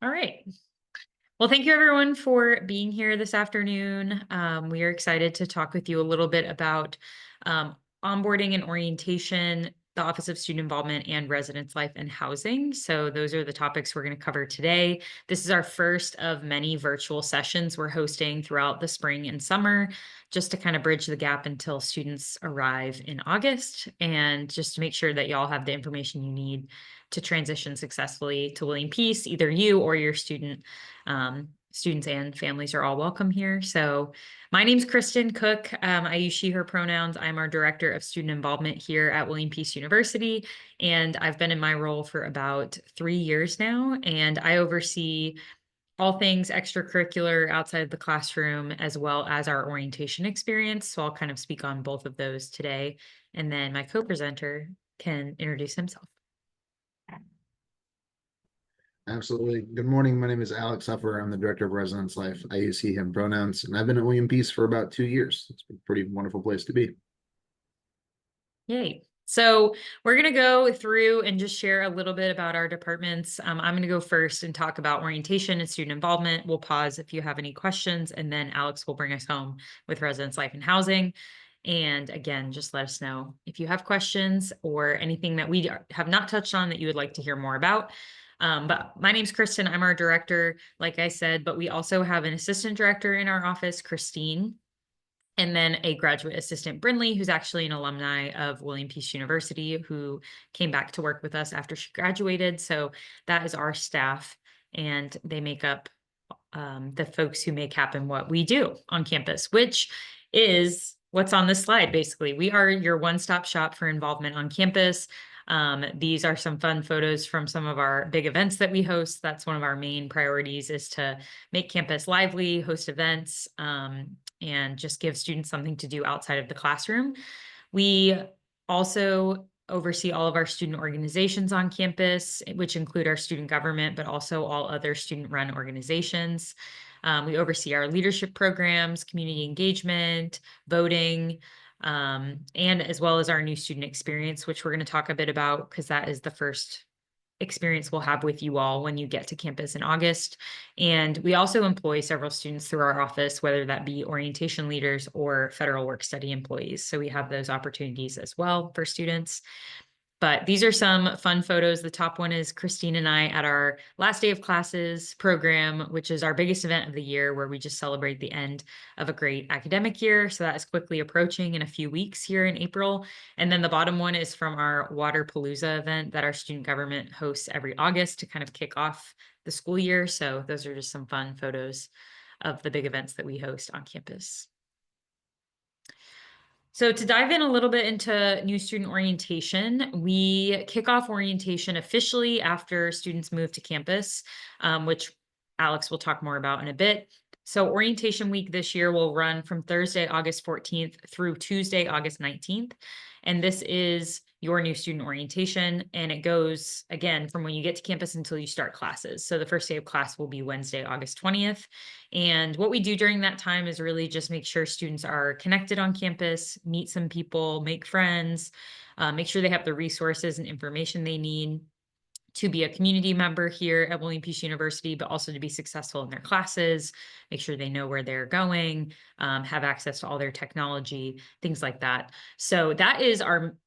All right. Well, thank you everyone for being here this afternoon. We are excited to talk with you a little bit about um, onboarding and orientation, the Office of Student Involvement, and residence life and housing. So those are the topics we're going to cover today. This is our first of many virtual sessions we're hosting throughout the spring and summer, just to kind of bridge the gap until students arrive in August, and just to make sure that y'all have the information you need to transition successfully to William Peace, either you or your student. Students and families are all welcome here. So my name's Kristen Cook. I use she, her pronouns. I'm our Director of Student Involvement here at William Peace University, and I've been in my role for about 3 years now, and I oversee all things extracurricular outside of the classroom, as well as our orientation experience. So I'll kind of speak on both of those today, and then my co-presenter can introduce himself. Absolutely. Good morning. My name is Alex Huffer. I'm the Director of Residence Life. I use he, him pronouns, and I've been at William Peace for about 2 years. It's been a pretty wonderful place to be. Yay. So we're going to go through and just share a little bit about our departments. I'm going to go first and talk about orientation and student involvement. We'll pause if you have any questions, and then Alex will bring us home with residence life and housing. And again, just let us know if you have questions or anything that we have not touched on that you would like to hear more about. But my name's Kristen. I'm our director, like I said, but we also have an assistant director in our office, Christine, and then a graduate assistant, Brinley, who's actually an alumni of William Peace University, who came back to work with us after she graduated. So that is our staff, and they make up the folks who make happen what we do on campus, which is what's on this slide. Basically, we are your one-stop shop for involvement on campus. These are some fun photos from some of our big events that we host. That's one of our main priorities, is to make campus lively, host events, and just give students something to do outside of the classroom. We also oversee all of our student organizations on campus, which include our student government, but also all other student-run organizations. We oversee our leadership programs, community engagement, voting, and as well as our new student experience, which we're going to talk a bit about, because that is the first experience we'll have with you all when you get to campus in August. And we also employ several students through our office, whether that be orientation leaders or federal work study employees. So we have those opportunities as well for students. But these are some fun photos. The top one is Christine and I at our last day of classes program, which is our biggest event of the year, where we just celebrate the end of a great academic year. So that is quickly approaching in a few weeks here in April. And then the bottom one is from our Waterpalooza event that our student government hosts every August to kind of kick off the school year. So those are just some fun photos of the big events that we host on campus. So to dive in a little bit into new student orientation, we kick off orientation officially after students move to campus, which Alex will talk more about in a bit. So orientation week this year will run from Thursday, August 14th through Tuesday, August 19th. And this is your new student orientation. And it goes, again, from when you get to campus until you start classes. So the first day of class will be Wednesday, August 20th. And what we do during that time is really just make sure students are connected on campus, meet some people, make friends, make sure they have the resources and information they need to be a community member here at William Peace University, but also to be successful in their classes, make sure they know where they're going, have access to all their technology, things like that. So that is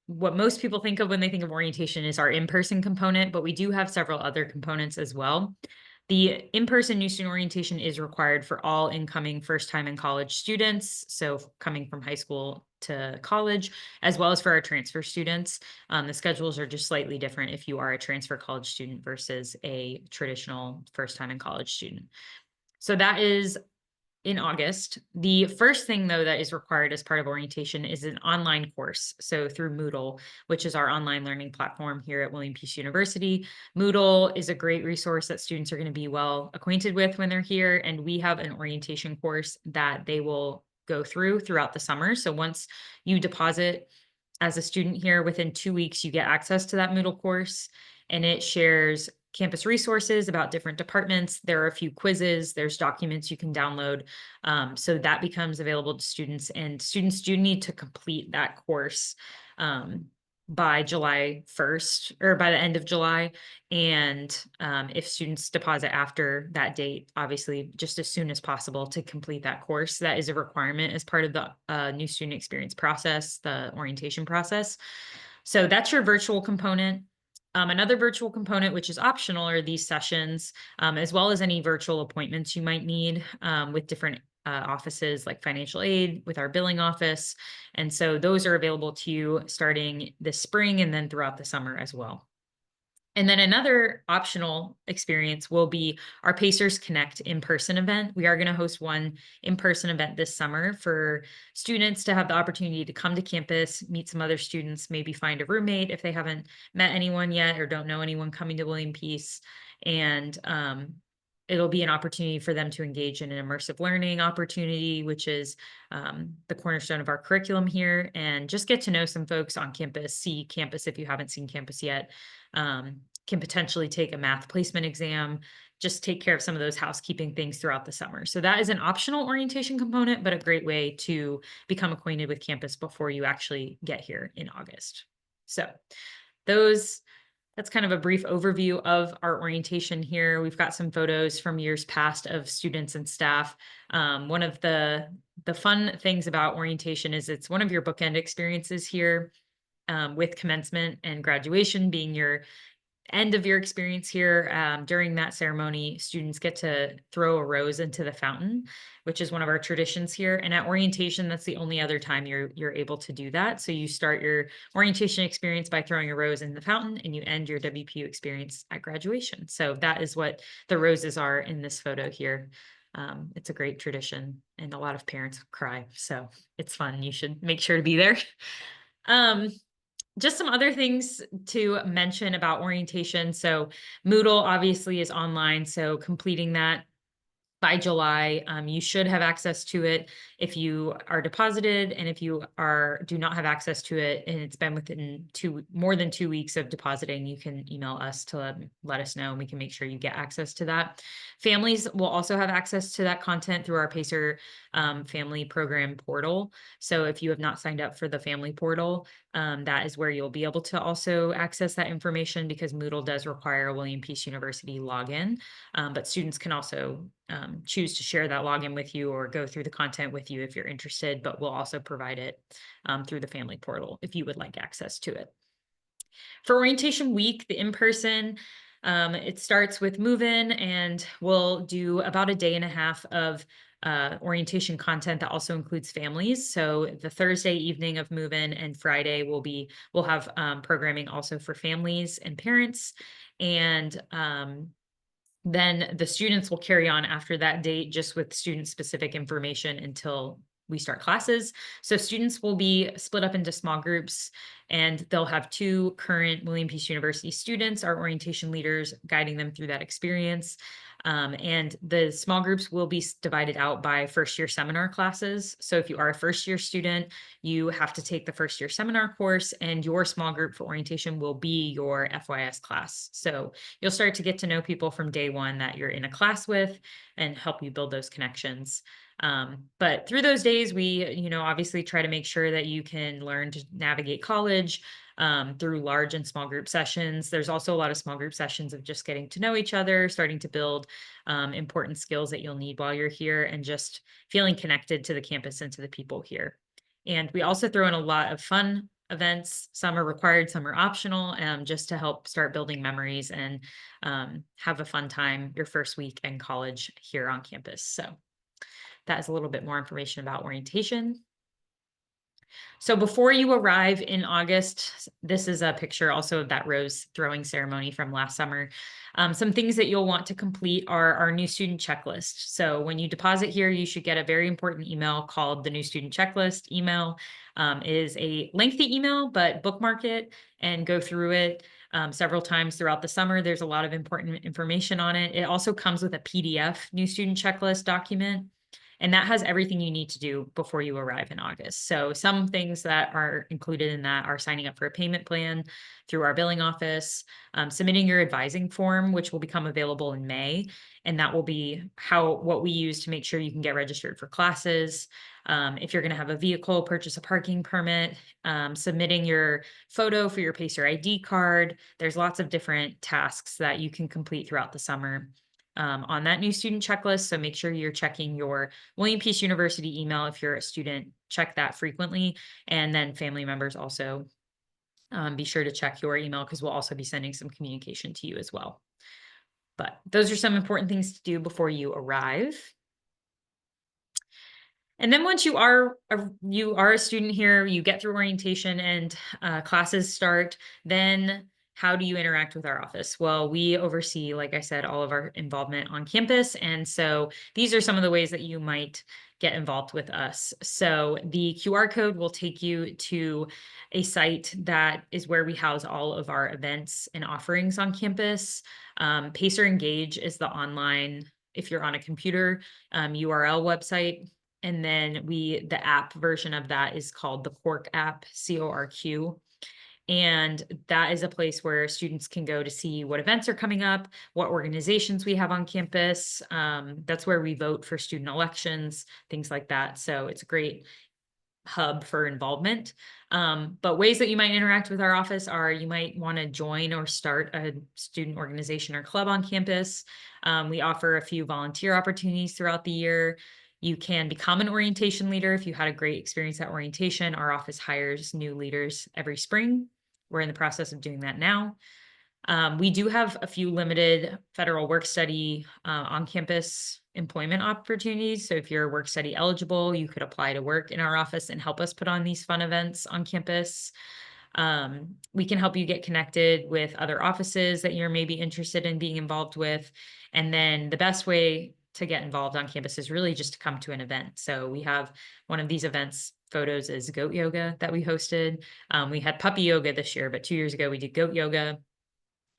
what most people think of when they think of orientation is our in-person component, but we do have several other components as well. The in-person new student orientation is required for all incoming first-time in college students, so coming from high school to college, as well as for our transfer students. The schedules are just slightly different if you are a transfer college student versus a traditional first-time in college student. So that is in August. The first thing, though, that is required as part of orientation is an online course. So through Moodle, which is our online learning platform here at William Peace University. Moodle is a great resource that students are going to be well acquainted with when they're here. And we have an orientation course that they will go throughout the summer. So once you deposit as a student here, within 2 weeks, you get access to that Moodle course, and it shares campus resources about different departments. There are a few quizzes, there's documents you can download. So that becomes available to students, and students do need to complete that course by July 1st or by the end of July. And if students deposit after that date, obviously just as soon as possible to complete that course. That is a requirement as part of the new student experience process, the orientation process. So that's your virtual component. Another virtual component, which is optional, are these sessions, as well as any virtual appointments you might need with different offices like financial aid, with our billing office. And so those are available to you starting this spring and then throughout the summer as well. And then another optional experience will be our Pacers Connect in-person event. We are going to host one in-person event this summer for students to have the opportunity to come to campus, meet some other students, maybe find a roommate if they haven't met anyone yet or don't know anyone coming to William Peace. And it'll be an opportunity for them to engage in an immersive learning opportunity, which is the cornerstone of our curriculum here, and just get to know some folks on campus, see campus if you haven't seen campus yet. Can potentially take a math placement exam, just take care of some of those housekeeping things throughout the summer. So that is an optional orientation component, but a great way to become acquainted with campus before you actually get here in August. So that's kind of a brief overview of our orientation here. We've got some photos from years past of students and staff. One of the fun things about orientation is it's one of your bookend experiences here, with commencement and graduation being your end of your experience here. During that ceremony, students get to throw a rose into the fountain, which is one of our traditions here. And at orientation, that's the only other time you're able to do that. So you start your orientation experience by throwing a rose in the fountain, and you end your WPU experience at graduation. So that is what the roses are in this photo here. It's a great tradition, and a lot of parents cry, so it's fun. You should make sure to be there. Just some other things to mention about orientation. So Moodle obviously is online, so completing that by July, you should have access to it if you are deposited, and if you do not have access to it and it's been within more than 2 weeks of depositing, you can email us to let us know, and we can make sure you get access to that. Families will also have access to that content through our Pacer family program portal. So if you have not signed up for the family portal, that is where you'll be able to also access that information, because Moodle does require a William Peace University login, but students can also choose to share that login with you or go through the content with you if you're interested, but we'll also provide it through the family portal if you would like access to it. For orientation week, the in-person, it starts with move-in, and we'll do about a day and a half of orientation content that also includes families. So the Thursday evening of move-in and Friday we'll have programming also for families and parents. And then the students will carry on after that date, just with student specific information until we start classes. So students will be split up into small groups, and they'll have 2 current William Peace University students, our orientation leaders, guiding them through that experience. And the small groups will be divided out by first year seminar classes. So if you are a first year student, you have to take the first year seminar course, and your small group for orientation will be your FYS class. So you'll start to get to know people from day one that you're in a class with, and help you build those connections. But through those days, we, obviously try to make sure that you can learn to navigate college through large and small group sessions. There's also a lot of small group sessions of just getting to know each other, starting to build important skills that you'll need while you're here, and just feeling connected to the campus and to the people here. And we also throw in a lot of fun events. Some are required, some are optional, just to help start building memories and have a fun time your first week in college here on campus. So that is a little bit more information about orientation. So before you arrive in August, this is a picture also of that rose throwing ceremony from last summer. Some things that you'll want to complete are our new student checklist. So when you deposit here, you should get a very important email called the new student checklist email. It is a lengthy email, but bookmark it and go through it several times throughout the summer. There's a lot of important information on it. It also comes with a PDF new student checklist document. And that has everything you need to do before you arrive in August. So some things that are included in that are signing up for a payment plan through our billing office, submitting your advising form, which will become available in May. And that will be what we use to make sure you can get registered for classes. If you're going to have a vehicle, purchase a parking permit, submitting your photo for your Pacer ID card. There's lots of different tasks that you can complete throughout the summer on that new student checklist. So make sure you're checking your William Peace University email if you're a student. Check that frequently. And then family members also be sure to check your email because we'll also be sending some communication to you as well. But those are some important things to do before you arrive. And then once you are a student here, you get through orientation and classes start, then how do you interact with our office? Well, we oversee, like I said, all of our involvement on campus. And so these are some of the ways that you might get involved with us. So the QR code will take you to a site that is where we house all of our events and offerings on campus. Pacer Engage is the online, if you're on a computer, URL website. And then the app version of that is called the Corq app, CORQ. And that is a place where students can go to see what events are coming up, what organizations we have on campus. That's where we vote for student elections, things like that. So it's a great hub for involvement. But ways that you might interact with our office are you might want to join or start a student organization or club on campus. We offer a few volunteer opportunities throughout the year. You can become an orientation leader if you had a great experience at orientation. Our office hires new leaders every spring. We're in the process of doing that now. We do have a few limited federal work study on-campus employment opportunities. So if you're work study eligible, you could apply to work in our office and help us put on these fun events on campus. We can help you get connected with other offices that you're maybe interested in being involved with. And then the best way to get involved on campus is really just to come to an event. So we have one of these events photos is goat yoga that we hosted. We had puppy yoga this year, but 2 years ago we did goat yoga.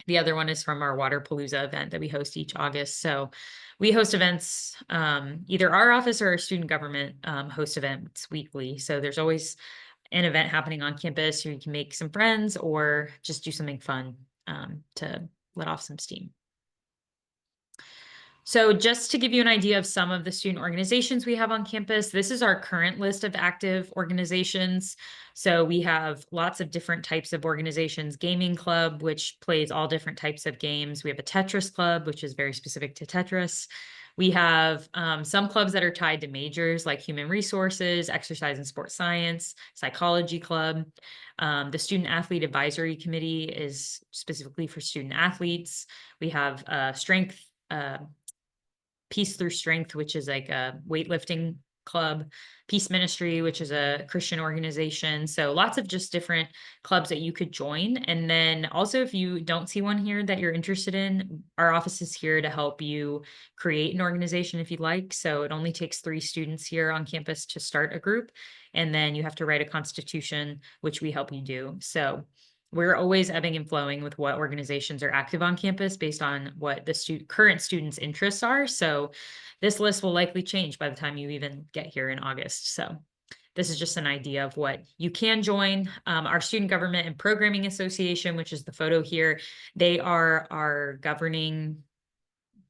The other one is from our Waterpalooza event that we host each August. So we host events, either our office or our student government host events weekly. So there's always an event happening on campus where you can make some friends or just do something fun to let off some steam. So just to give you an idea of some of the student organizations we have on campus, this is our current list of active organizations. So we have lots of different types of organizations. Gaming Club, which plays all different types of games. We have a Tetris Club, which is very specific to Tetris. We have some clubs that are tied to majors like human resources, exercise and sports science, psychology club. The Student Athlete Advisory Committee is specifically for student athletes. We have strength Peace Through Strength, which is like a weightlifting club, Peace Ministry, which is a Christian organization. So lots of just different clubs that you could join. And then also, if you don't see one here that you're interested in, our office is here to help you create an organization if you'd like. So it only takes 3 students here on campus to start a group. And then you have to write a constitution, which we help you do. So we're always ebbing and flowing with what organizations are active on campus based on what the current students' interests are. So this list will likely change by the time you even get here in August. So this is just an idea of what you can join. Our Student Government and Programming Association, which is the photo here, they are our governing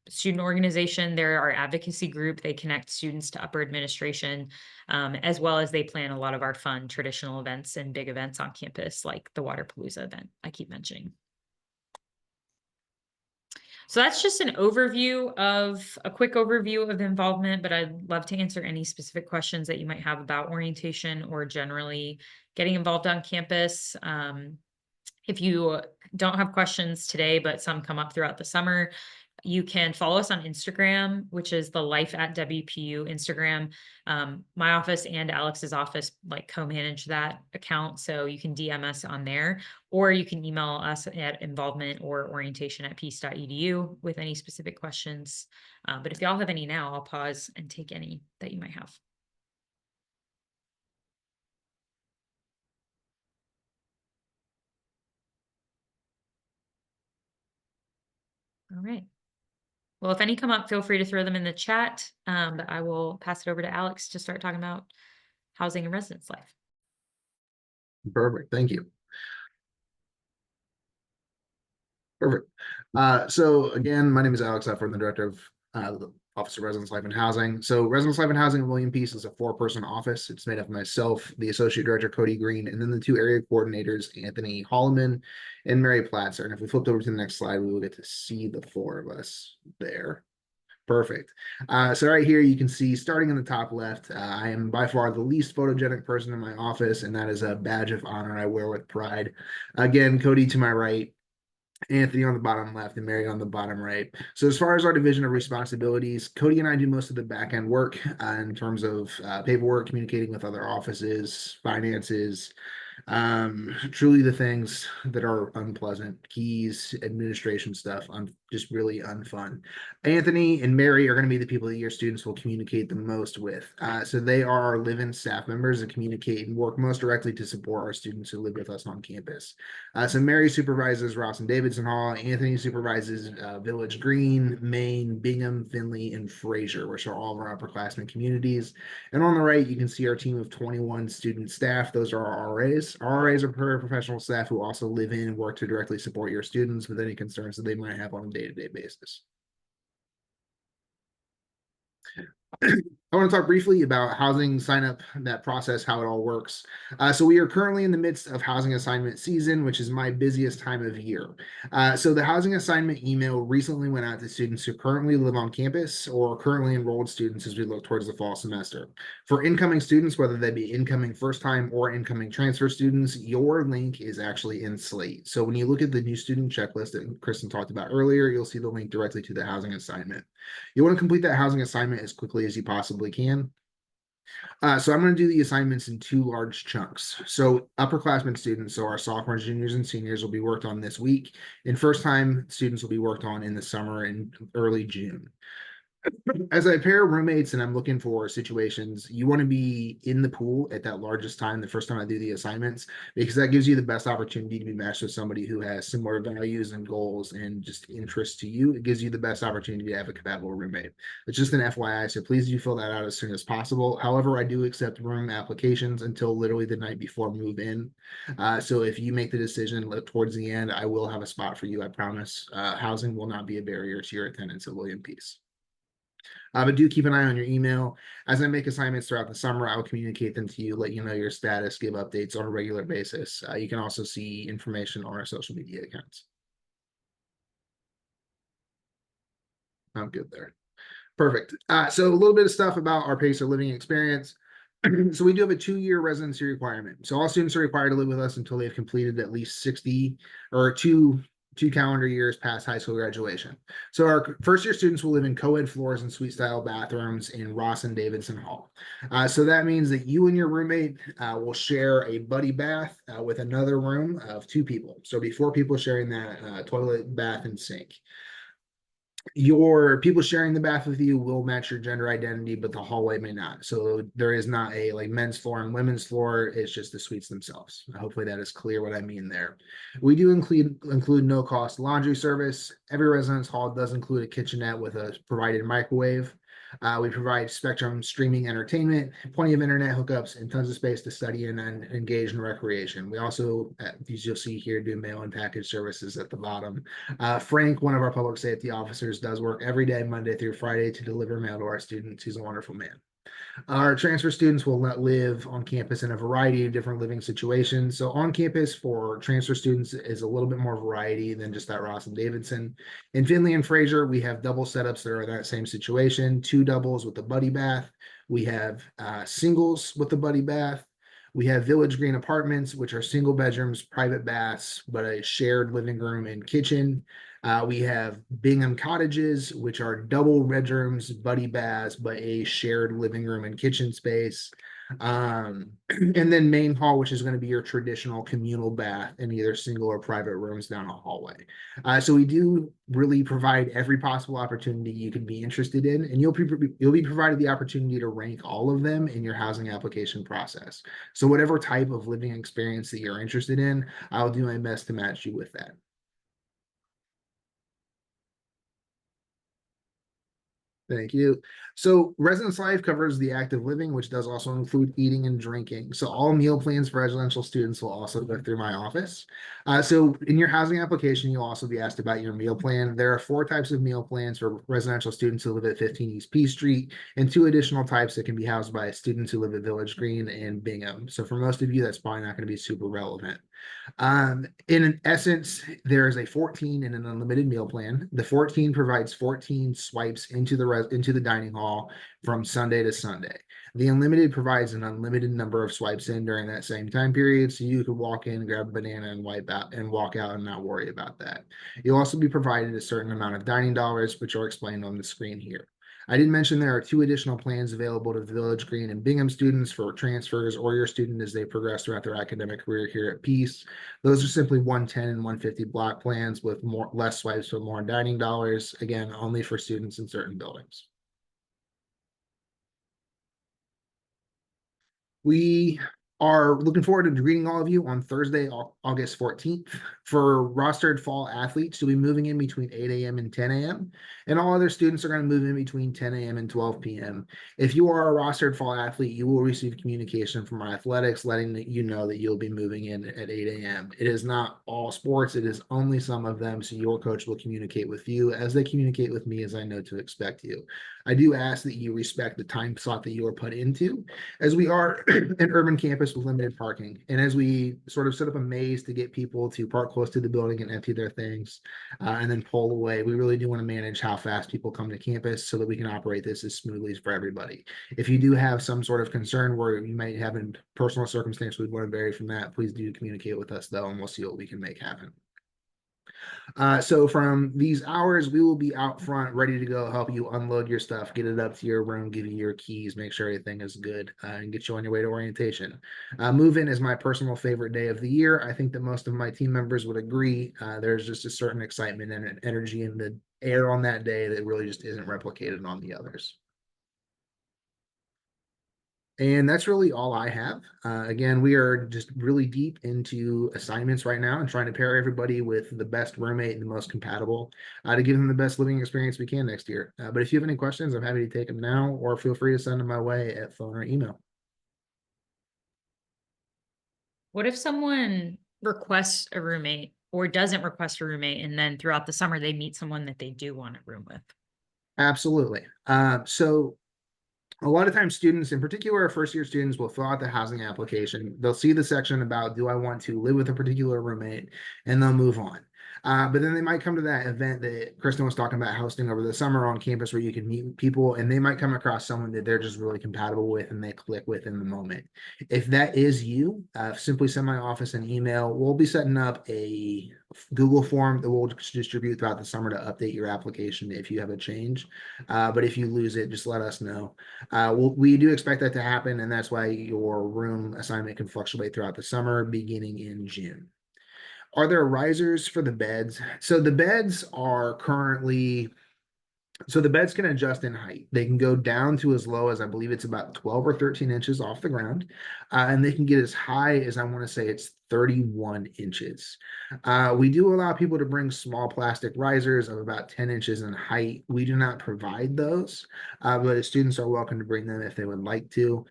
student organization. They're our advocacy group. They connect students to upper administration, as well as they plan a lot of our fun traditional events and big events on campus, like the Waterpalooza event I keep mentioning. So that's just a quick overview of involvement, but I'd love to answer any specific questions that you might have about orientation or generally getting involved on campus. If you don't have questions today, but some come up throughout the summer, you can follow us on Instagram, which is the Life at WPU Instagram. My office and Alex's office like co-manage that account. So you can DM us on there, or you can email us at involvement or orientation@peace.edu with any specific questions. But if y'all have any now, I'll pause and take any that you might have. All right. Well, if any come up, feel free to throw them in the chat. But I will pass it over to Alex to start talking about housing and residence life. Perfect. Thank you. Perfect. So again, my name is Alex Effer. I'm the director of the Office of Residence Life and Housing. So Residence Life and Housing at William Peace is a 4-person office. It's made up of myself, the associate director, Cody Green, and then the 2 area coordinators, Anthony Holloman and Mary Platzer. And if we flipped over to the next slide, we will get to see the 4 of us there. Perfect. So right here, you can see starting in the top left, I am by far the least photogenic person in my office, and that is a badge of honor I wear with pride. Again, Cody to my right, Anthony on the bottom left, and Mary on the bottom right. So as far as our division of responsibilities, Cody and I do most of the back end work in terms of paperwork, communicating with other offices, finances, truly the things that are unpleasant, keys, administration stuff, just really unfun. Anthony and Mary are going to be the people that your students will communicate the most with. So they are our live-in staff members that communicate and work most directly to support our students who live with us on campus. So Mary supervises Ross and Davidson Hall. Anthony supervises Village Green, Maine, Bingham, Finley, and Fraser, which are all of our upperclassmen communities. And on the right, you can see our team of 21 student staff. Those are our RAs. Our RAs are paraprofessional staff who also live in and work to directly support your students with any concerns that they might have on a day-to-day basis. I want to talk briefly about housing sign up, that process, how it all works. So we are currently in the midst of housing assignment season, which is my busiest time of year. So the housing assignment email recently went out to students who currently live on campus or currently enrolled students as we look towards the fall semester. For incoming students, whether they be incoming first time or incoming transfer students, your link is actually in Slate. So when you look at the new student checklist that Kristen talked about earlier, you'll see the link directly to the housing assignment. You want to complete that housing assignment as quickly as you possibly can. So I'm going to do the assignments in 2 large chunks. So upperclassmen students, so our sophomores, juniors, and seniors will be worked on this week, and first-time students will be worked on in the summer and early June. As I pair roommates and I'm looking for situations, you want to be in the pool at that largest time, the first time I do the assignments, because that gives you the best opportunity to be matched with somebody who has similar values and goals and just interests to you. It gives you the best opportunity to have a compatible roommate. It's just an FYI, so please do fill that out as soon as possible. However, I do accept room applications until literally the night before move in. So if you make the decision towards the end, I will have a spot for you, I promise. Housing will not be a barrier to your attendance at William Peace. But do keep an eye on your email. As I make assignments throughout the summer, I will communicate them to you, let you know your status, give updates on a regular basis. You can also see information on our social media accounts. I'm good there. Perfect. So a little bit of stuff about our PACER living experience. So we do have a 2-year residency requirement. So all students are required to live with us until they've completed at least 60 or two calendar years past high school graduation. So our first year students will live in co-ed floors and suite style bathrooms in Ross and Davidson Hall. So that means that you and your roommate will share a buddy bath with another room of 2 people. So it'll be 4 people sharing that toilet, bath, and sink. Your people sharing the bath with you will match your gender identity, but the hallway may not. So there is not a like men's floor and women's floor. It's just the suites themselves. Hopefully that is clear what I mean there. We do include no cost laundry service. Every residence hall does include a kitchenette with a provided microwave. We provide Spectrum streaming entertainment, plenty of internet hookups, and tons of space to study and engage in recreation. We also, as you'll see here, do mail and package services at the bottom. Frank, one of our public safety officers, does work every day, Monday through Friday, to deliver mail to our students. He's a wonderful man. Our transfer students will not live on campus in a variety of different living situations. So on campus for transfer students is a little bit more variety than just that Ross and Davidson. In Finley and Fraser, we have double setups that are in that same situation, 2 doubles with the buddy bath. We have singles with the buddy bath. We have Village Green apartments, which are single bedrooms, private baths, but a shared living room and kitchen. We have Bingham Cottages, which are double bedrooms, buddy baths, but a shared living room and kitchen space. And then Main Hall, which is going to be your traditional communal bath in either single or private rooms down a hallway. So we do really provide every possible opportunity you can be interested in, and you'll be provided the opportunity to rank all of them in your housing application process. So whatever type of living experience that you're interested in, I'll do my best to match you with that. Thank you. So Residence Life covers the active living, which does also include eating and drinking. So all meal plans for residential students will also go through my office. So in your housing application, you'll also be asked about your meal plan. There are 4 types of meal plans for residential students who live at 15 East P Street, and 2 additional types that can be housed by students who live at Village Green and Bingham. So for most of you, that's probably not going to be super relevant. In essence, there is a 14 and an unlimited meal plan. The 14 provides 14 swipes into the dining hall from Sunday to Sunday. The unlimited provides an unlimited number of swipes in during that same time period, so you could walk in, grab a banana, and wipe out and walk out and not worry about that. You'll also be provided a certain amount of dining dollars, which are explained on the screen here. I did mention there are 2 additional plans available to Village Green and Bingham students for transfers or your student as they progress throughout their academic career here at Peace. Those are simply 110 and 150 block plans with less swipes but more dining dollars. Again, only for students in certain buildings. We are looking forward to greeting all of you on Thursday, August 14th. For rostered fall athletes, you'll be moving in between 8 a.m. and 10 a.m. And all other students are going to move in between 10 a.m. and 12 p.m. If you are a rostered fall athlete, you will receive communication from our athletics letting you know that you'll be moving in at 8 a.m. It is not all sports, it is only some of them. So your coach will communicate with you as they communicate with me, as I know to expect you. I do ask that you respect the time slot that you are put into, as we are an urban campus with limited parking. And as we sort of set up a maze to get people to park close to the building and empty their things and then pull away, we really do want to manage how fast people come to campus so that we can operate this as smoothly as for everybody. If you do have some sort of concern where you might have a personal circumstance we'd want to vary from that, please do communicate with us though, and we'll see what we can make happen. So from these hours, we will be out front, ready to go, help you unload your stuff, get it up to your room, give you your keys, make sure everything is good, and get you on your way to orientation. Move-in is my personal favorite day of the year. I think that most of my team members would agree. There's just a certain excitement and an energy in the air on that day that really just isn't replicated on the others. And that's really all I have. Again, we are just really deep into assignments right now and trying to pair everybody with the best roommate and the most compatible to give them the best living experience we can next year. But if you have any questions, I'm happy to take them now, or feel free to send them my way at phone or email. What if someone requests a roommate or doesn't request a roommate, and then throughout the summer they meet someone that they do want to room with? Absolutely. So a lot of times students, in particular first year students, will fill out the housing application. They'll see the section about, do I want to live with a particular roommate, and they'll move on. But then they might come to that event that Kristen was talking about hosting over the summer on campus where you can meet people, and they might come across someone that they're just really compatible with and they click with in the moment. If that is you, simply send my office an email. We'll be setting up a Google form that we'll distribute throughout the summer to update your application if you have a change. But if you lose it, just let us know. We do expect that to happen, and that's why your room assignment can fluctuate throughout the summer, beginning in June. Are there risers for the beds? So the beds are currently, so the beds can adjust in height. They can go down to as low as, I believe it's about 12 or 13 inches off the ground. And they can get as high as, I want to say it's 31 inches. We do allow people to bring small plastic risers of about 10 inches in height. We do not provide those, but students are welcome to bring them if they would like to.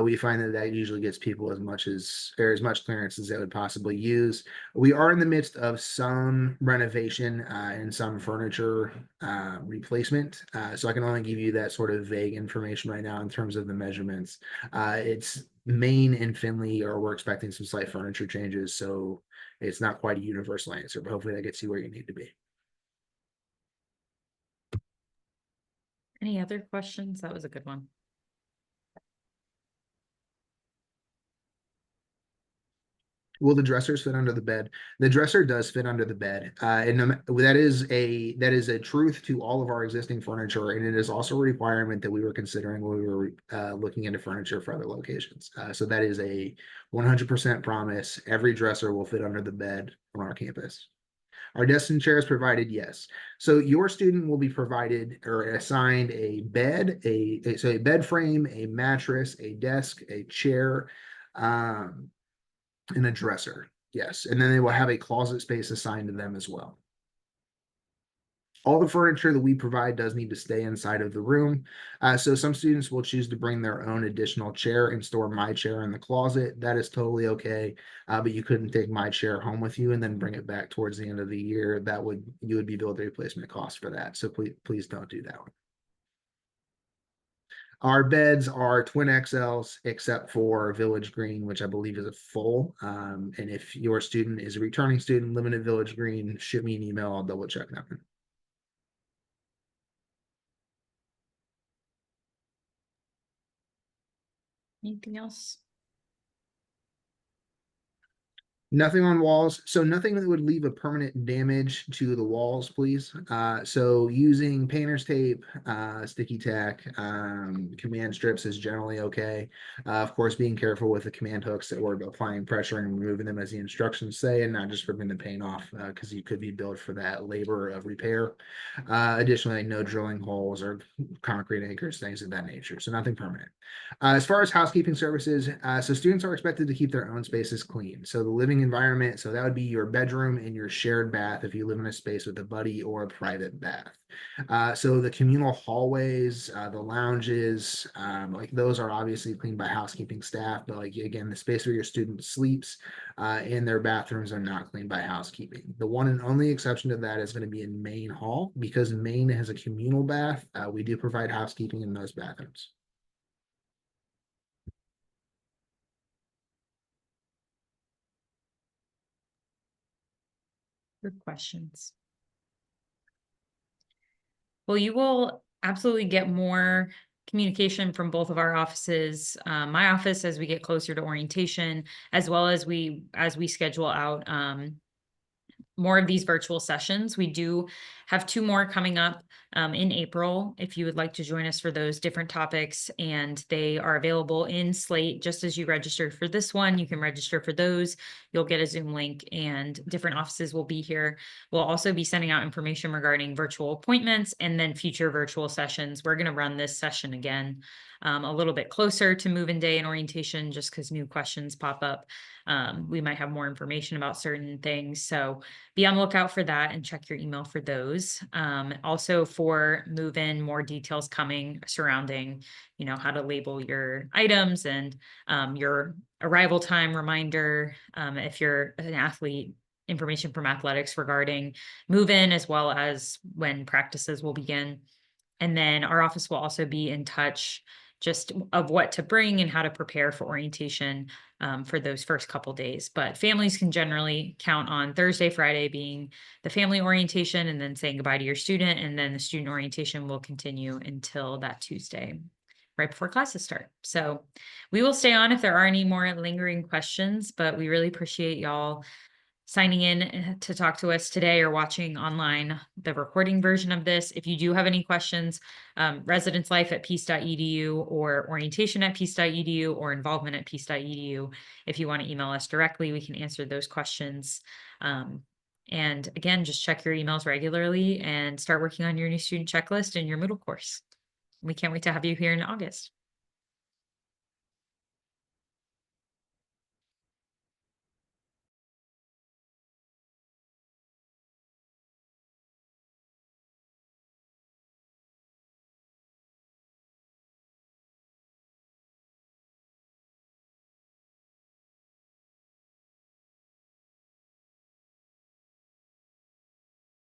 We find that that usually gets people as much clearance as they would possibly use. We are in the midst of some renovation and some furniture replacement. So I can only give you that sort of vague information right now in terms of the measurements. It's Maine and Finley, or we're expecting some slight furniture changes. So it's not quite a universal answer, but hopefully that gets you where you need to be. Any other questions? That was a good one. Will the dressers fit under the bed? The dresser does fit under the bed, and that is a truth to all of our existing furniture, and it is also a requirement that we were considering when we were looking into furniture for other locations. So that is a 100% promise. Every dresser will fit under the bed on our campus. Are desks and chairs provided? Yes. So your student will be provided or assigned a bed, a bed frame, a mattress, a desk, a chair. And a dresser. Yes. And then they will have a closet space assigned to them as well. All the furniture that we provide does need to stay inside of the room. So some students will choose to bring their own additional chair and store my chair in the closet. That is totally okay. But you couldn't take my chair home with you and then bring it back towards the end of the year. You would be billed a replacement cost for that. So please don't do that one. Our beds are twin XLs, except for Village Green, which I believe is a full. And if your student is a returning student, limited Village Green, shoot me an email. I'll double check that one. Anything else? Nothing on walls, so nothing that would leave a permanent damage to the walls, please. So using painter's tape, sticky tack, command strips is generally okay. Of course, being careful with the command hooks that we're applying pressure and removing them as the instructions say, and not just ripping the paint off, because you could be billed for that labor of repair. Additionally, no drilling holes or concrete anchors, things of that nature. So nothing permanent. As far as housekeeping services, so students are expected to keep their own spaces clean. So the living environment, so that would be your bedroom and your shared bath if you live in a space with a buddy or a private bath. So the communal hallways, the lounges, like those are obviously cleaned by housekeeping staff, but like again, the space where your student sleeps and their bathrooms are not cleaned by housekeeping. The one and only exception to that is going to be in main hall, because main has a communal bath. We do provide housekeeping in those bathrooms. Good questions. Well, you will absolutely get more communication from both of our offices. My office as we get closer to orientation, as well as as we schedule out more of these virtual sessions. We do have 2 more coming up in April. If you would like to join us for those different topics, and they are available in Slate, just as you registered for this one, you can register for those. You'll get a Zoom link, and different offices will be here. We'll also be sending out information regarding virtual appointments and then future virtual sessions. We're going to run this session again a little bit closer to move-in day and orientation, just because new questions pop up. We might have more information about certain things. So be on the lookout for that and check your email for those. Also for move-in, more details coming surrounding, how to label your items and your arrival time reminder. If you're an athlete, information from athletics regarding move-in, as well as when practices will begin. And then our office will also be in touch just of what to bring and how to prepare for orientation for those first couple days. But families can generally count on Thursday, Friday being the family orientation, and then saying goodbye to your student. And then the student orientation will continue until that Tuesday, right before classes start. So we will stay on if there are any more lingering questions, but we really appreciate y'all signing in to talk to us today or watching online the recording version of this. If you do have any questions, residencelife@peace.edu or orientation@peace.edu or involvement@peace.edu. If you want to email us directly, we can answer those questions. And again, just check your emails regularly and start working on your new student checklist and your Moodle course. We can't wait to have you here in August.